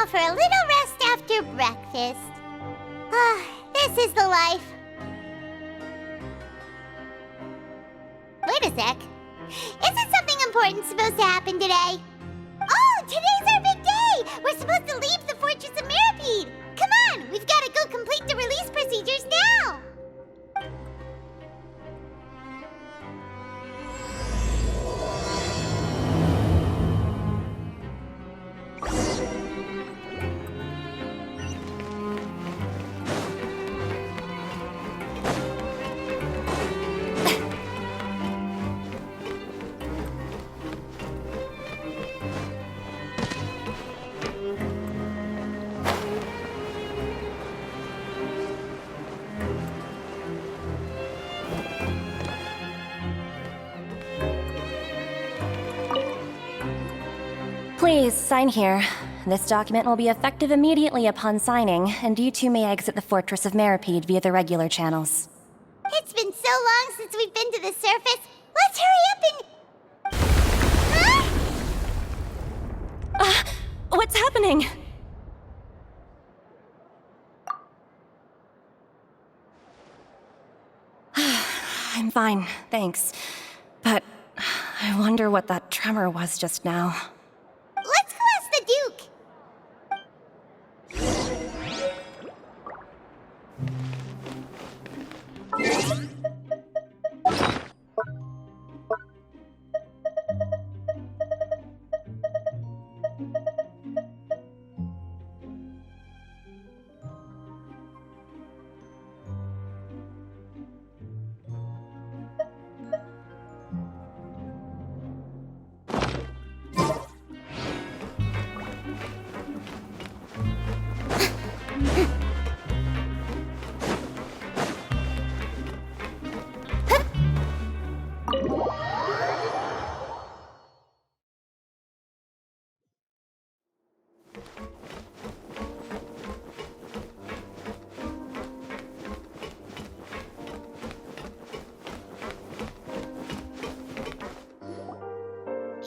now for a little rest after breakfast. Ah, this is the life. Wait a sec. Isn't something important supposed to happen today? Oh, today's our big day! We're supposed to leave the Fortress of Mirapede! Come on, we've got to go complete the release procedures now! Please, sign here. This document will be effective immediately upon signing, and you two may exit the Fortress of Mirapede via the regular channels. It's been so long since we've been to the surface. Let's hurry up and... Huh? What's happening? I'm fine, thanks. But I wonder what that tremor was just now. Let's go ask the Duke.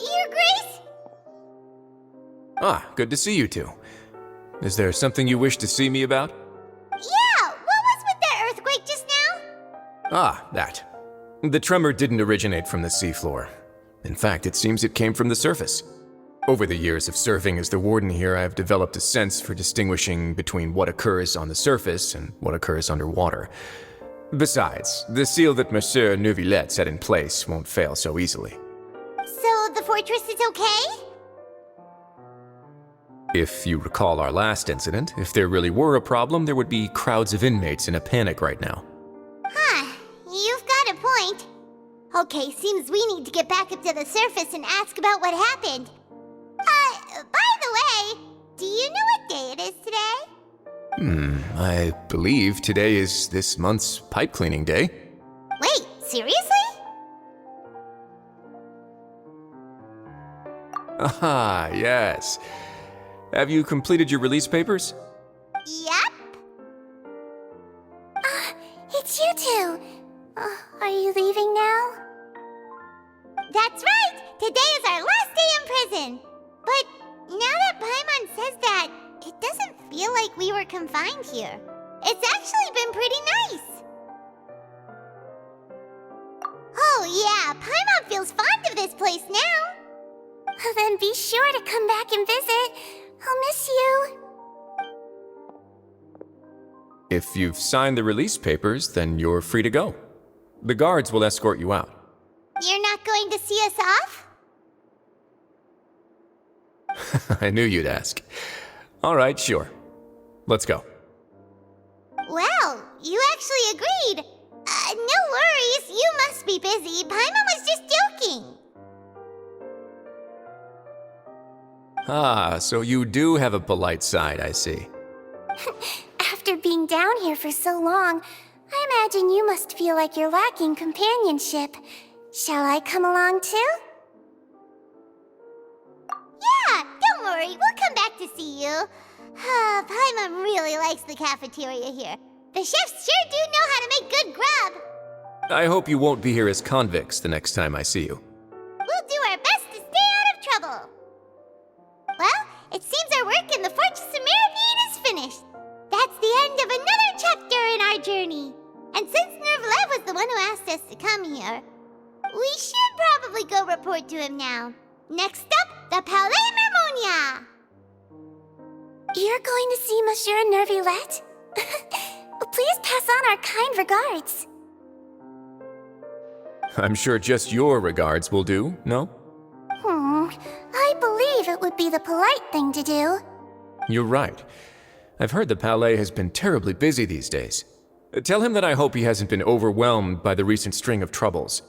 Your Grace? Ah, good to see you two. Is there something you wish to see me about? Yeah, what was with that earthquake just now? Ah, that. The tremor didn't originate from the seafloor. In fact, it seems it came from the surface. Over the years of serving as the warden here, I've developed a sense for distinguishing between what occurs on the surface and what occurs underwater. Besides, the seal that Monsieur Neuvillette set in place won't fail so easily. So the fortress is okay? If you recall our last incident, if there really were a problem, there would be crowds of inmates in a panic right now. Huh, you've got a point. Okay, seems we need to get back up to the surface and ask about what happened. By the way, do you know what day it is today? I believe today is this month's pipe cleaning day. Wait, seriously? Ah, yes. Have you completed your release papers? Yep. It's you two. Are you leaving now? That's right! Today is our last day in prison! But now that Paimon says that, it doesn't feel like we were confined here. It's actually been pretty nice. Oh yeah, Paimon feels fond of this place now. Then be sure to come back and visit. I'll miss you. If you've signed the release papers, then you're free to go. The guards will escort you out. You're not going to see us off? I knew you'd ask. All right, sure. Let's go. Well, you actually agreed. No worries, you must be busy. Paimon was just joking. Ah, so you do have a polite side, I see. After being down here for so long, I imagine you must feel like you're lacking companionship. Shall I come along too? Yeah, don't worry, we'll come back to see you. Paimon really likes the cafeteria here. The chefs sure do know how to make good grub. I hope you won't be here as convicts the next time I see you. We'll do our best to stay out of trouble. Well, it seems our work in the Fortress of go report to him now. Next up, the Palais Mermonia! You're going to see Monsieur Nervillette? Please pass on our kind regards. I'm sure just your regards will do, no? I believe it would be the polite thing to do. You're right. I've heard the Palais has been terribly busy these days. Tell him that I hope he hasn't been overwhelmed by the recent string of troubles.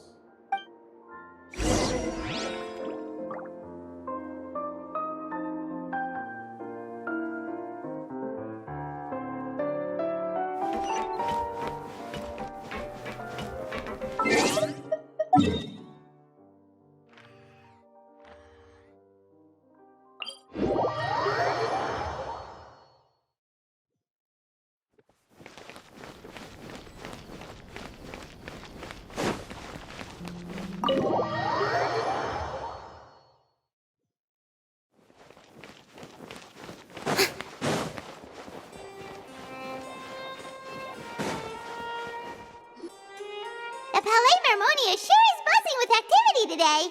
The Palais Mermonia sure is buzzing with activity today.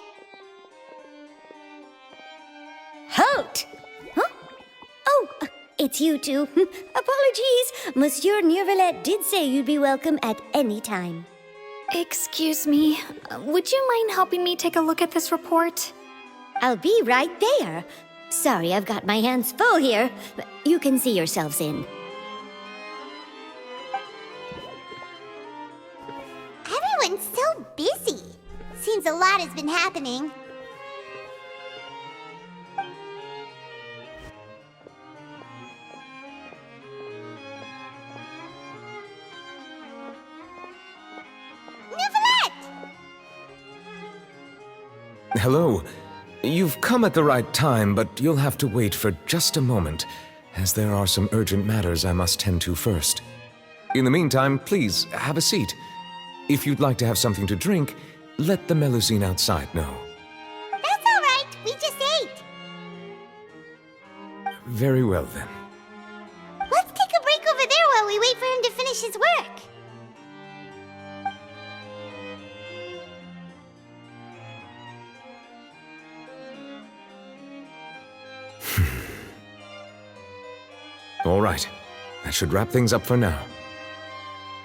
Halt! Huh? Oh, it's you two. Apologies. Monsieur Nervillette did say you'd be welcome at any time. Excuse me, would you mind helping me take a look at this report? I'll be right there. Sorry, I've got my hands full here. You can see yourselves in. Everyone's so busy. Seems a lot has been happening. Hello. You've come at the right time, but you'll have to wait for just a moment, as there are some urgent matters I must tend to first. In the meantime, please, have a seat. If you'd like to have something to drink, let the Melusine outside know. That's all right. We just ate. Very well, then. Let's take a break over there while we wait for him to finish his work. All right. That should wrap things up for now.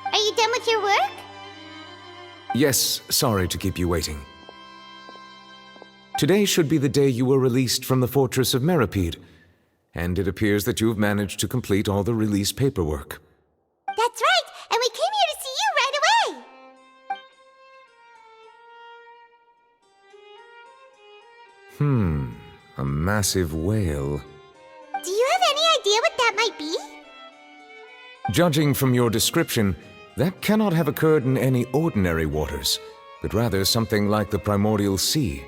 Are you done with your work? Yes, sorry to keep you waiting. Today should be the day you were released from the Fortress of Meripede, and it appears that you've managed to complete all the release paperwork. That's right, and we came here to see you right away. A massive whale. Do you have any idea what that might be? Judging from your description, that cannot have occurred in any ordinary waters, but rather something like the primordial sea.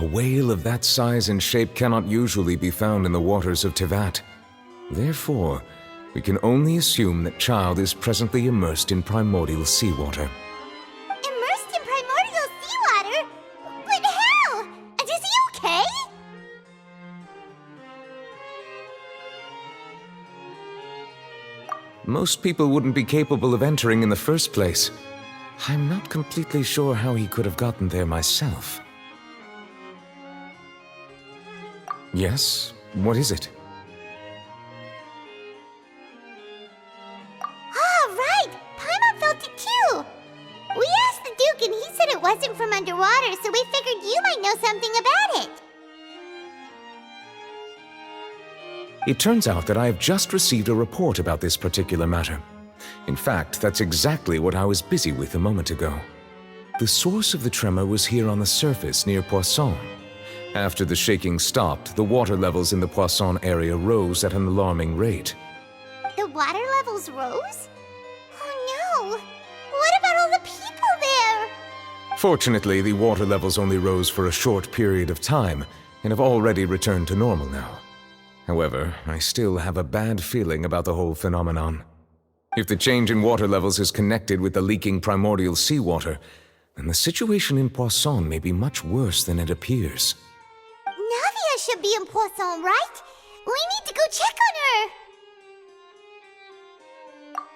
A whale of that size and shape cannot usually be found in the waters of Tevat. Therefore, we can only assume that Child is presently immersed in primordial seawater. Immersed in primordial seawater? But how? And is he okay? Most people wouldn't be capable of entering in the first place. I'm not completely sure how he could have gotten there myself. Yes? What is it? Ah, right! Paimon felt it too! We asked the Duke and he said it wasn't from underwater, so we figured you might know something about it. It turns out that I have just received a report about this particular matter. In fact, that's exactly what I was busy with a moment ago. The source of the tremor was here on the surface near Poisson. After the shaking stopped, the water levels in the Poisson area rose at an alarming rate. The water levels rose? Oh no! What about all the people there? Fortunately, the water levels only rose for a short period of time and have already returned to normal now. However, I still have a bad feeling about the whole phenomenon. If the change in water levels is connected with the leaking primordial seawater, then the situation in Poisson may be much worse than it appears. Navia should be in Poisson, right? We need to go check on her!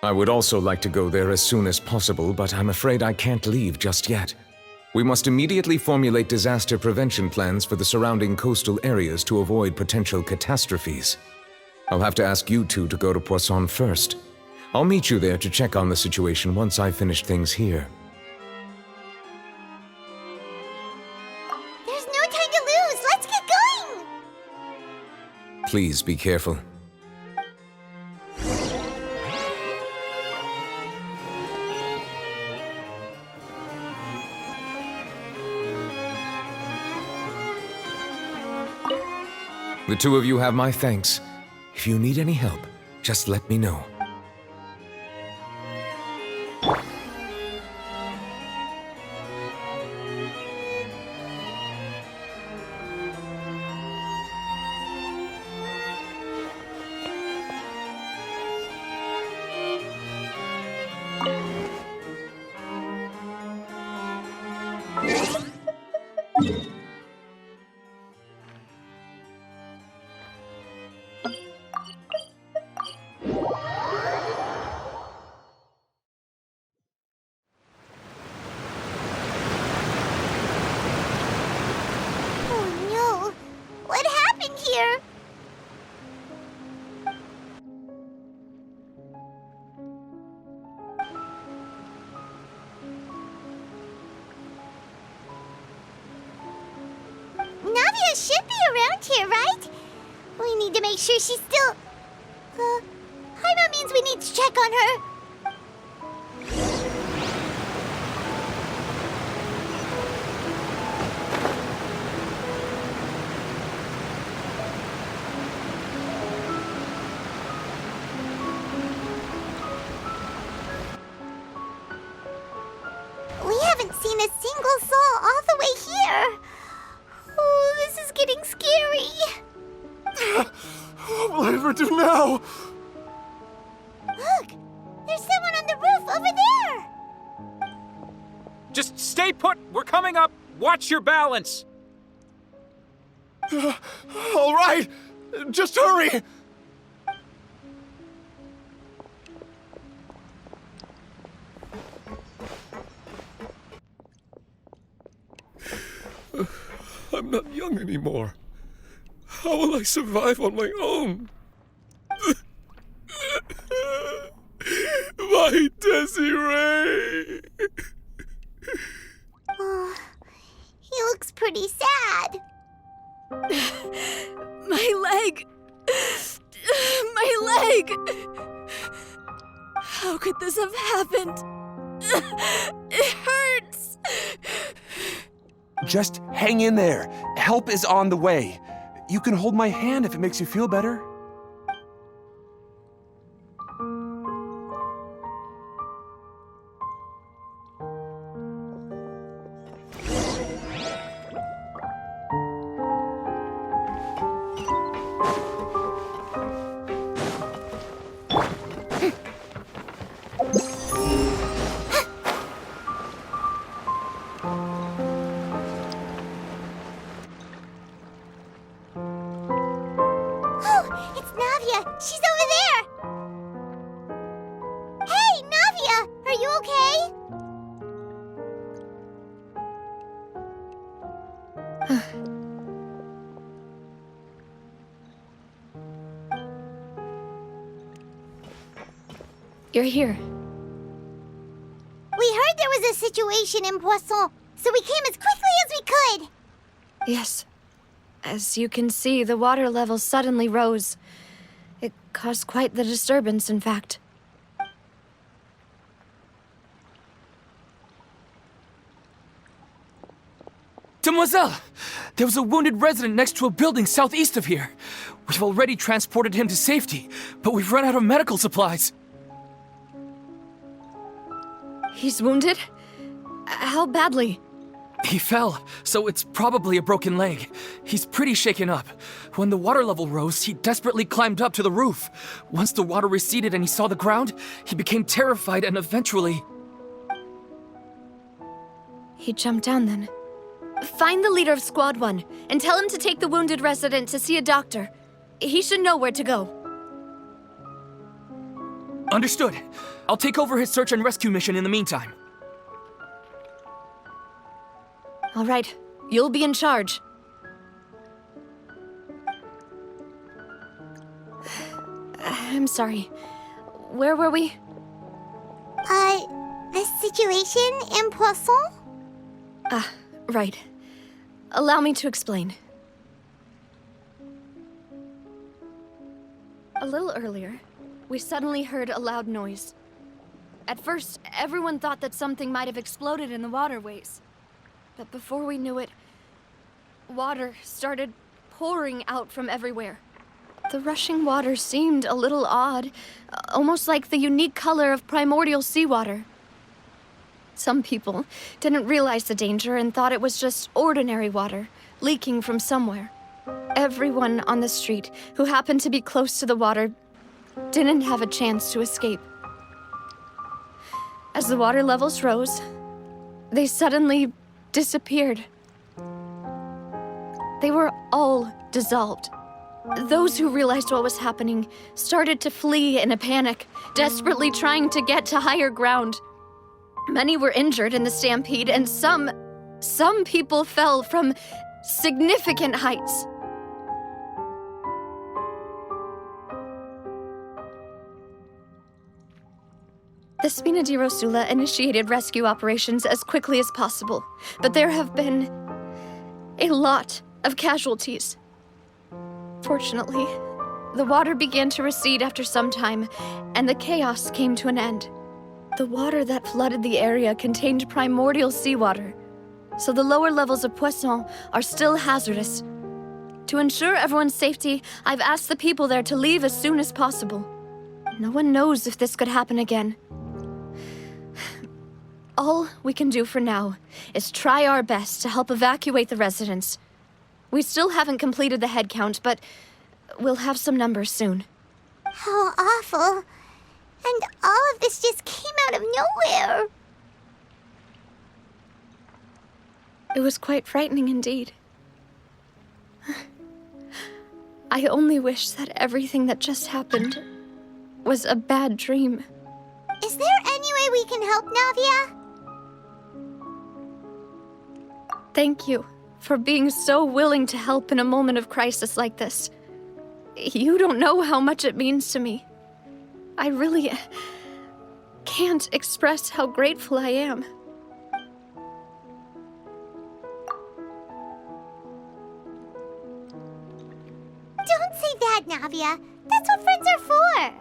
I would also like to go there as soon as possible, but I'm afraid I can't leave just yet. We must immediately formulate disaster prevention plans for the surrounding coastal areas to avoid potential catastrophes. I'll have to ask you two to go to Poisson first. I'll meet you there to check on the situation once I've finished things here. There's no time to lose! Let's get going! Please be careful. The two of you have my thanks. If you need any help, just let me know. Oh no! What happened here? Navia should be around here, right? We need to make sure she's still... Paimon means we need to check on her. We haven't seen a single soul all the way here. Oh, this is getting scary. What will I ever do now? Look, there's someone on the roof over there. Just stay put! We're coming up! Watch your balance! All right, just hurry! I'm not young anymore. How will I survive on my own? My Desiree! Oh, he looks pretty sad. My leg! My leg! How could this have happened? It hurts! Just hang in there. Help is on the way. You can hold my hand if it makes you feel better. Oh, it's Navia. She's over there. Hey, Navia, are you okay? You're here. We heard there was a situation in Poisson, so we came as quickly as we could. Yes. As you can see, the water level suddenly rose. It caused quite the disturbance, in fact. Demoiselle! There was a wounded resident next to a building southeast of here. We've already transported him to safety, but we've run out of medical supplies. He's wounded? How badly? He fell, so it's probably a broken leg. He's pretty shaken up. When the water level rose, he desperately climbed up to the roof. Once the water receded and he saw the ground, he became terrified and eventually... He jumped down then. Find the leader of Squad 1 and tell him to take the wounded resident to see a doctor. He should know where to go. Understood. I'll take over his search and rescue mission in the meantime. All right, you'll be in charge. I'm sorry. Where were we? The situation in Poisson? Ah, right. Allow me to explain. A little earlier, we suddenly heard a loud noise. At first, everyone thought that something might have exploded in the waterways. But before we knew it, water started pouring out from everywhere. The rushing water seemed a little odd, almost like the unique color of primordial seawater. Some people didn't realize the danger and thought it was just ordinary water, leaking from somewhere. Everyone on the street who happened to be close to the water didn't have a chance to escape. As the water levels rose, they suddenly disappeared. They were all dissolved. Those who realized what was happening started to flee in a panic, desperately trying to get to higher ground. Many were injured in the stampede, and some people fell from significant heights. The Spina di Rosula initiated rescue operations as quickly as possible, but there have been a lot of casualties. Fortunately, the water began to recede after some time, and the chaos came to an end. The water that flooded the area contained primordial seawater, so the lower levels of Poisson are still hazardous. To ensure everyone's safety, I've asked the people there to leave as soon as possible. No one knows if this could happen again. All we can do for now is try our best to help evacuate the residents. We still haven't completed the head count, but we'll have some numbers soon. How awful. And all of this just came out of nowhere. It was quite frightening indeed. I only wish that everything that just happened was a bad dream. Is there any way we can help, Navia? Thank you for being so willing to help in a moment of crisis like this. You don't know how much it means to me. I really can't express how grateful I am. Don't say that, Navia. That's what friends are for.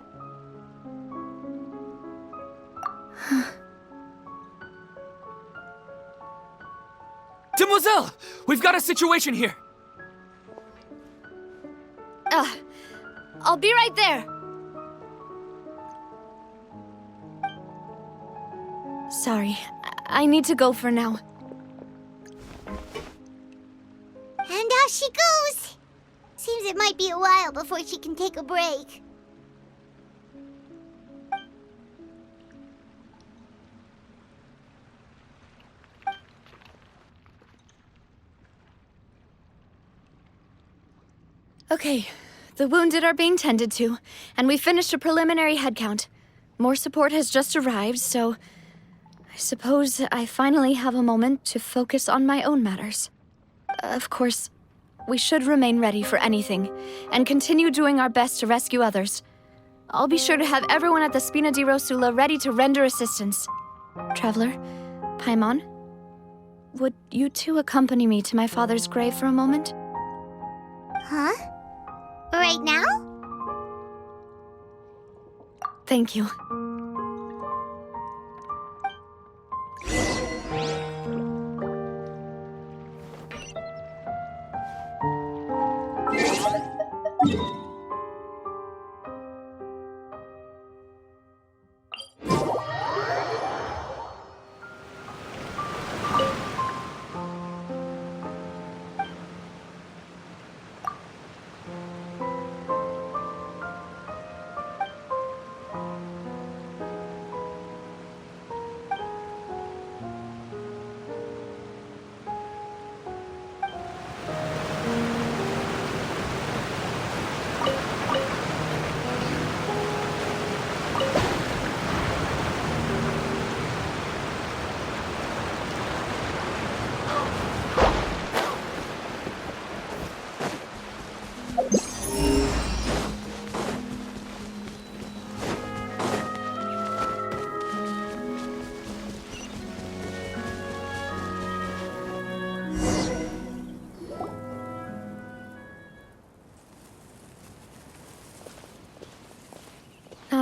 Demoiselle! We've got a situation here! I'll be right there. Sorry, I need to go for now. And off she goes. Seems it might be a while before she can take a break. Okay, the wounded are being tended to, and we finished a preliminary head count. More support has just arrived, so I suppose I finally have a moment to focus on my own matters. Of course, we should remain ready for anything, and continue doing our best to rescue others. I'll be sure to have everyone at the Spina di Rosula ready to render assistance. Traveler, Paimon, would you two accompany me to my father's grave for a moment? Huh? Right now? Thank you.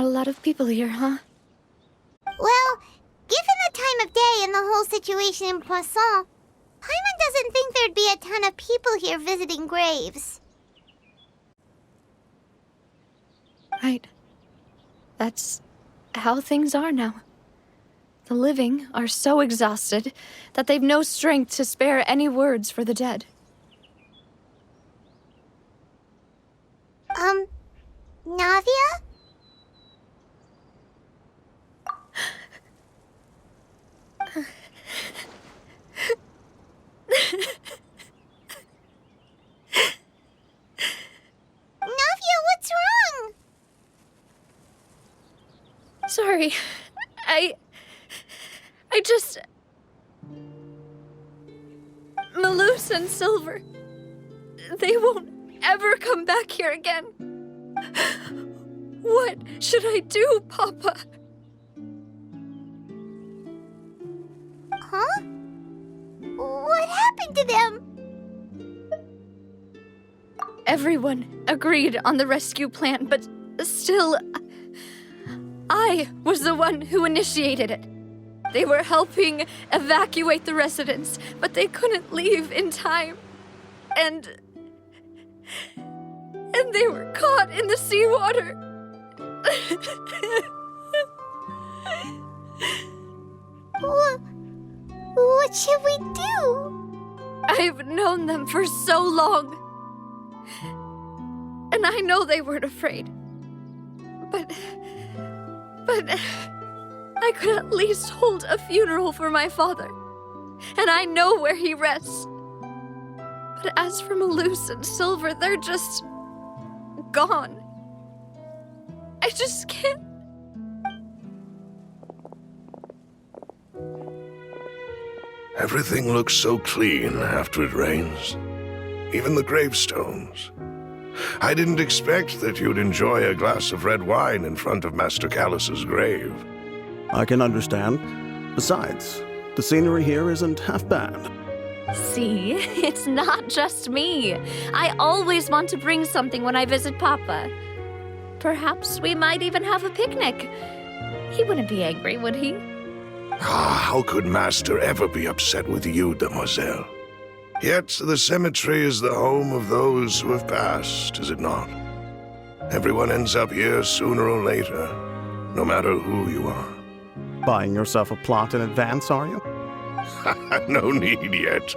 Not a lot of people here, huh? Well, given the time of day and the whole situation in Poisson, Paimon doesn't think there'd be a ton of people here visiting graves. Right. That's how things are now. The living are so exhausted that they've no strength to spare any words for the dead. Navia? Navia, what's wrong? Sorry. I just... Malus and Silver. They won't ever come back here again. What should I do, Papa? Huh? What happened to them? Everyone agreed on the rescue plan, but still... I was the one who initiated it. They were helping evacuate the residents, but they couldn't leave in time. And they were caught in the seawater. What should we do? I've known them for so long. And I know they weren't afraid. But I could at least hold a funeral for my father. And I know where he rests. But as for Malus and Silver, they're just gone. I just can't. Everything looks so clean after it rains. Even the gravestones. I didn't expect that you'd enjoy a glass of red wine in front of Master Callus's grave. I can understand. Besides, the scenery here isn't half bad. See, it's not just me. I always want to bring something when I visit Papa. Perhaps we might even have a picnic. He wouldn't be angry, would he? How could Master ever be upset with you, Demoiselle? Yet the cemetery is the home of those who have passed, is it not? Everyone ends up here sooner or later, no matter who you are. Buying yourself a plot in advance, are you? No need yet.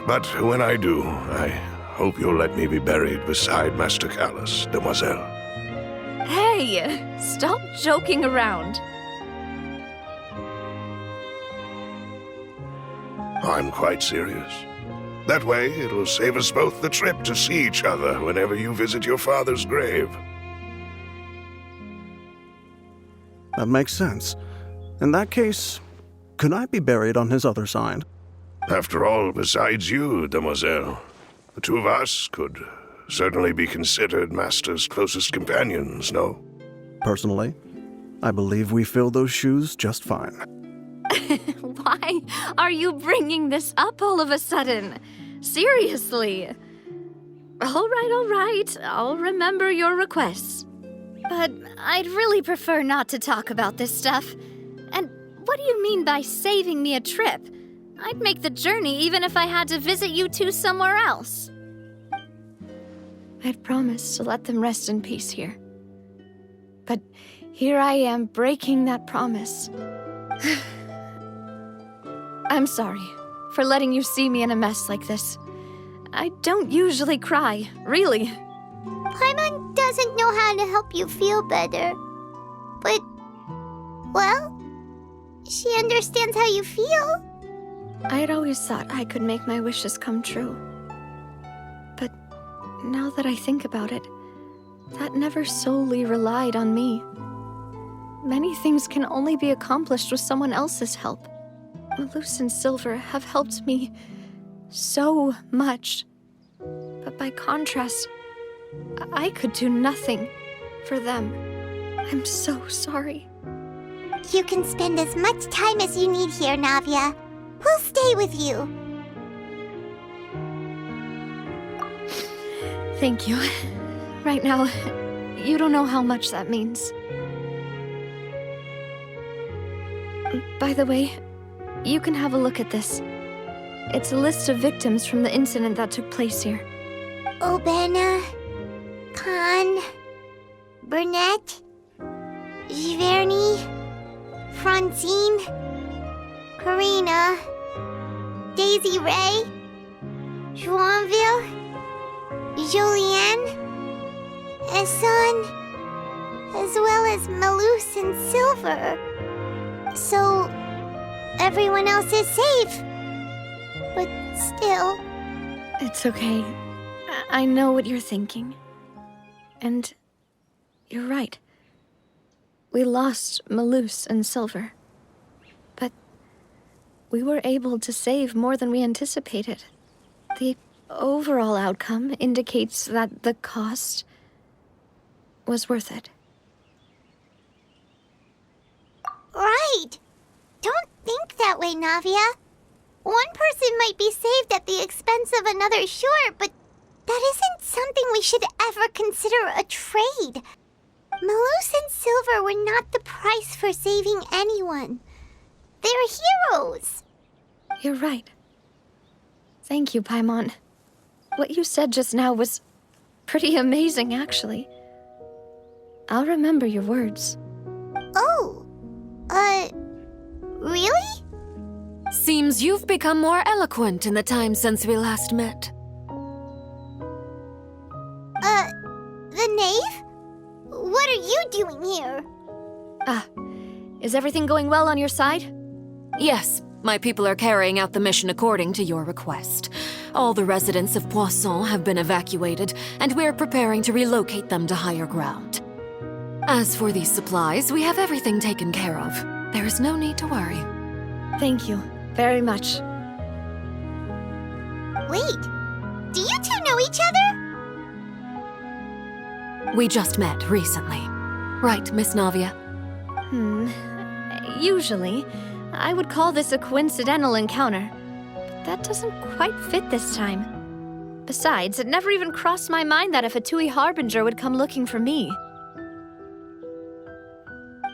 But when I do, I hope you'll let me be buried beside Master Callus, Demoiselle. Hey, stop joking around. I'm quite serious. That way, it'll save us both the trip to see each other whenever you visit your father's grave. That makes sense. In that case, could I be buried on his other side? After all, besides you, Demoiselle, the two of us could certainly be considered Master's closest companions, no? Personally, I believe we fill those shoes just fine. Why are you bringing this up all of a sudden? Seriously. All right. I'll remember your requests. But I'd really prefer not to talk about this stuff. And what do you mean by saving me a trip? I'd make the journey even if I had to visit you two somewhere else. I'd promised to let them rest in peace here. But here I am breaking that promise. I'm sorry for letting you see me in a mess like this. I don't usually cry, really. Paimon doesn't know how to help you feel better. But, well, she understands how you feel. I'd always thought I could make my wishes come true. But now that I think about it, that never solely relied on me. Many things can only be accomplished with someone else's help. Malus and Silver have helped me so much. But by contrast, I could do nothing for them. I'm so sorry. You can spend as much time as you need here, Navia. We'll stay with you. Thank you. Right now, You don't know how much that means. By the way, you can have a look at this. It's a list of victims from the incident that took place here. Obena, Khan, Burnett, Giverny, Francine, Karina, Daisy Ray, Joinville, Julianne, Esson, as well as Malus and Silver. So, everyone else is safe. But still... It's okay. I know what you're thinking. And you're right. We lost Malus and Silver. But we were able to save more than we anticipated. The overall outcome indicates that the cost was worth it. Right! Don't think that way, Navia. One person might be saved at the expense of another, sure, but that isn't something we should ever consider a trade. Malus and Silver were not the price for saving anyone. They're heroes. You're right. Thank you, Paimon. What you said just now was pretty amazing, actually. I'll remember your words. Oh, really? Seems you've become more eloquent in the time since we last met. The knave? What are you doing here? Is everything going well on your side? Yes, my people are carrying out the mission according to your request. All the residents of Poisson have been evacuated, and we're preparing to relocate them to higher ground. As for these supplies, we have everything taken care of. There is no need to worry. Thank you very much. Wait, do you two know each other? We just met recently. Right, Miss Navia? Usually, I would call this a coincidental encounter. But that doesn't quite fit this time. Besides, it never even crossed my mind that a Fatui Harbinger would come looking for me.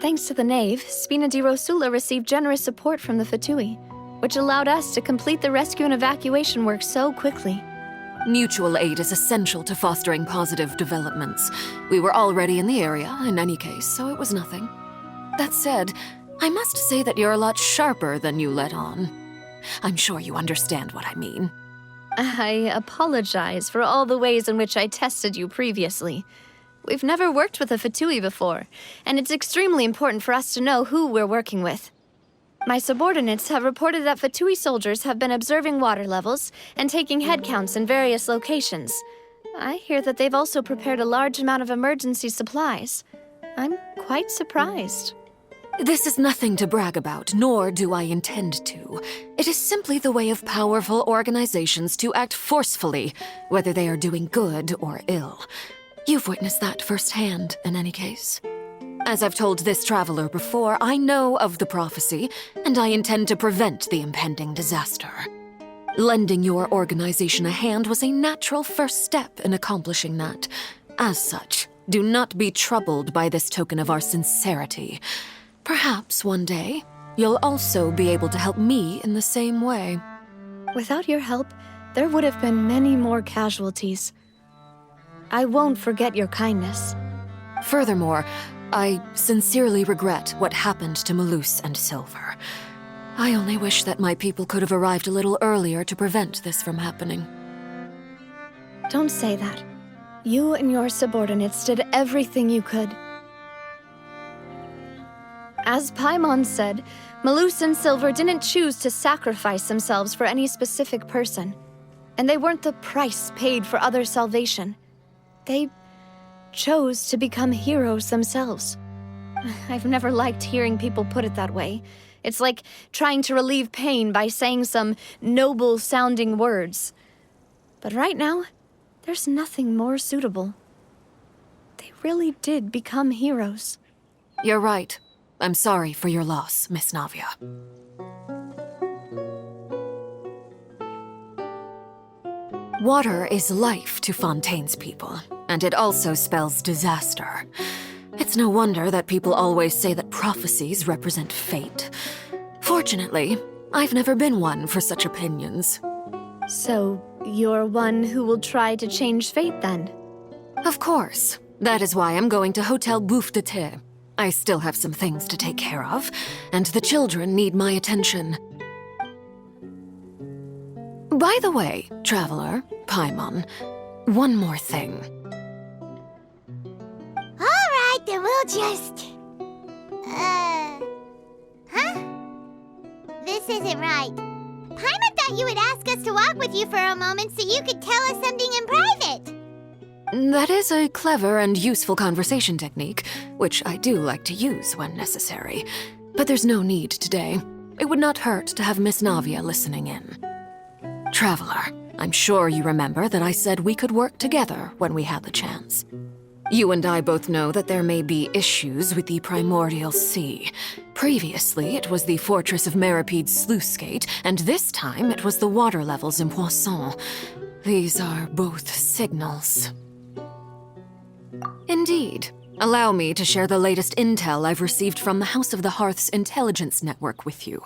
Thanks to the Knave, Spina di Rosula received generous support from the Fatui, which allowed us to complete the rescue and evacuation work so quickly. Mutual aid is essential to fostering positive developments. We were already in the area, in any case, so it was nothing. That said, I must say that you're a lot sharper than you let on. I'm sure you understand what I mean. I apologize for all the ways in which I tested you previously. We've never worked with a Fatui before, and it's extremely important for us to know who we're working with. My subordinates have reported that Fatui soldiers have been observing water levels and taking head counts in various locations. I hear that they've also prepared a large amount of emergency supplies. I'm quite surprised. This is nothing to brag about, nor do I intend to. It is simply the way of powerful organizations to act forcefully, whether they are doing good or ill. You've witnessed that firsthand, in any case. As I've told this traveler before, I know of the prophecy, and I intend to prevent the impending disaster. Lending your organization a hand was a natural first step in accomplishing that. As such, do not be troubled by this token of our sincerity. Perhaps one day, you'll also be able to help me in the same way. Without your help, there would have been many more casualties. I won't forget your kindness. Furthermore, I sincerely regret what happened to Malus and Silver. I only wish that my people could have arrived a little earlier to prevent this from happening. Don't say that. You and your subordinates did everything you could. As Paimon said, Malus and Silver didn't choose to sacrifice themselves for any specific person. And they weren't the price paid for other salvation. They chose to become heroes themselves. I've never liked hearing people put it that way. It's like trying to relieve pain by saying some noble-sounding words. But right now, there's nothing more suitable. They really did become heroes. You're right. I'm sorry for your loss, Miss Navia. Water is life to Fontaine's people. and it also spells disaster. It's no wonder that people always say that prophecies represent fate. Fortunately, I've never been one for such opinions. So, you're one who will try to change fate then? Of course. That is why I'm going to Hotel Bouffe de Thé. I still have some things to take care of, and the children need my attention. By the way, Traveler, Paimon, one more thing. Alright, then we'll just... Huh? This isn't right. Paimon thought you would ask us to walk with you for a moment so you could tell us something in private. That is a clever and useful conversation technique, which I do like to use when necessary. But there's no need today. It would not hurt to have Miss Navia listening in. Traveler, I'm sure you remember that I said we could work together when we had the chance. You and I both know that there may be issues with the Primordial Sea. Previously, it was the Fortress of Maripede's sluice gate, and this time it was the water levels in Poisson. These are both signals. Indeed. Allow me to share the latest intel I've received from the House of the Hearth's intelligence network with you.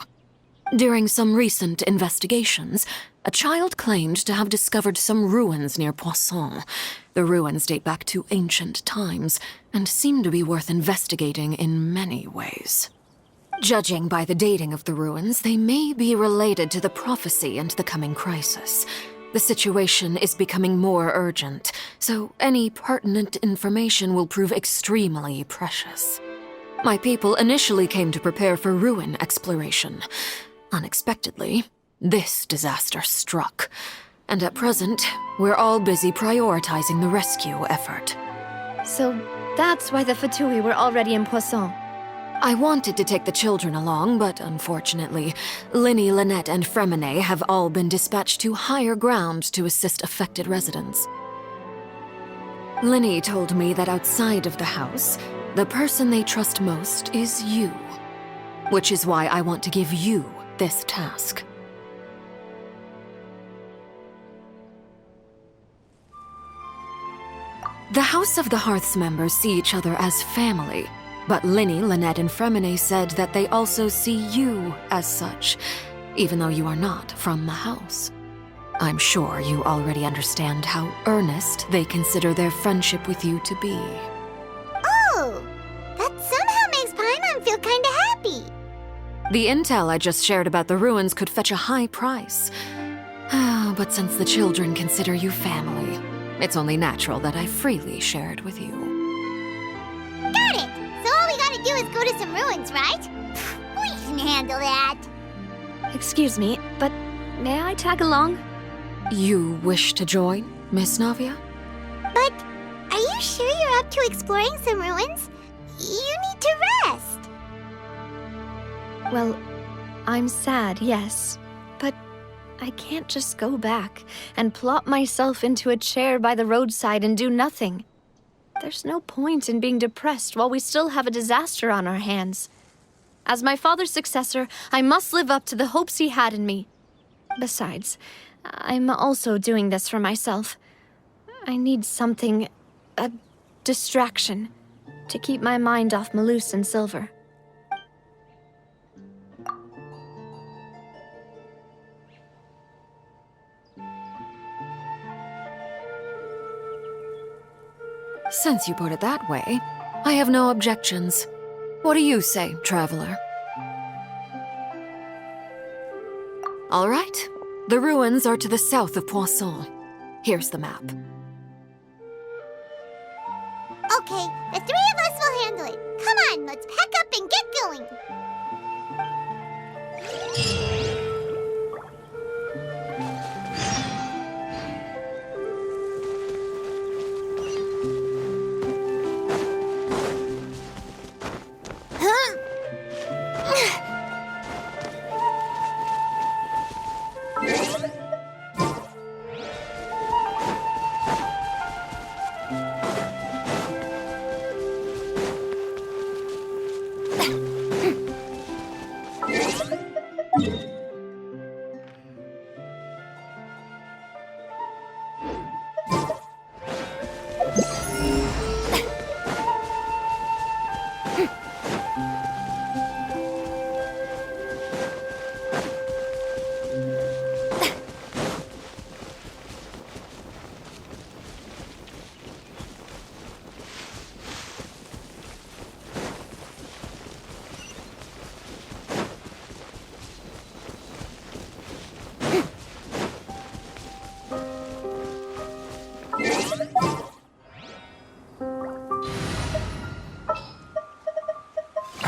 During some recent investigations, a child claimed to have discovered some ruins near Poisson. The ruins date back to ancient times and seem to be worth investigating in many ways. Judging by the dating of the ruins, they may be related to the prophecy and the coming crisis. The situation is becoming more urgent, so any pertinent information will prove extremely precious. My people initially came to prepare for ruin exploration. Unexpectedly, this disaster struck, and at present, we're all busy prioritizing the rescue effort. So that's why the Fatui were already in Poisson. I wanted to take the children along, but unfortunately, Linny, Lynette, and Fremine have all been dispatched to higher ground to assist affected residents. Linny told me that outside of the house, the person they trust most is you, which is why I want to give you this task. The House of the Hearth's members see each other as family, but Linny, Lynette, and Fremine said that they also see you as such, even though you are not from the house. I'm sure you already understand how earnest they consider their friendship with you to be. Oh! That somehow makes Paimon feel kinda happy. The intel I just shared about the ruins could fetch a high price. But since the children consider you family, it's only natural that I freely share it with you. Got it! So all we gotta do is go to some ruins, right? We can handle that. Excuse me, but may I tag along? You wish to join, Miss Navia? But are you sure you're up to exploring some ruins? You need to rest. Well, I'm sad, yes, but I can't just go back and plop myself into a chair by the roadside and do nothing. There's no point in being depressed while we still have a disaster on our hands. As my father's successor, I must live up to the hopes he had in me. Besides, I'm also doing this for myself. I need something, a distraction, to keep my mind off Malus and Silver. Since you put it that way, I have no objections. What do you say, Traveler? All right. The ruins are to the south of Poisson. Here's the map. Okay, the three of us will handle it. Come on, let's pack up and get going. Huh?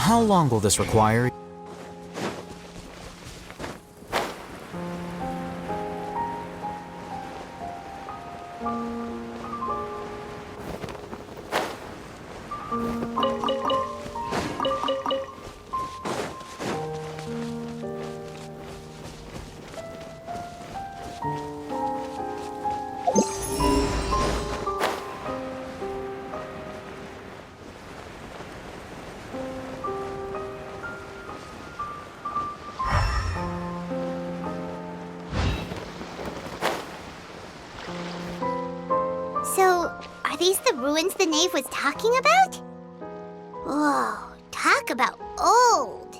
How long will this require? So, are these the ruins the knave was talking about? Whoa, talk about old.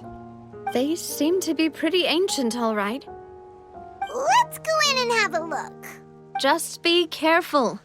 They seem to be pretty ancient, all right. Let's go in and have a look. Just be careful.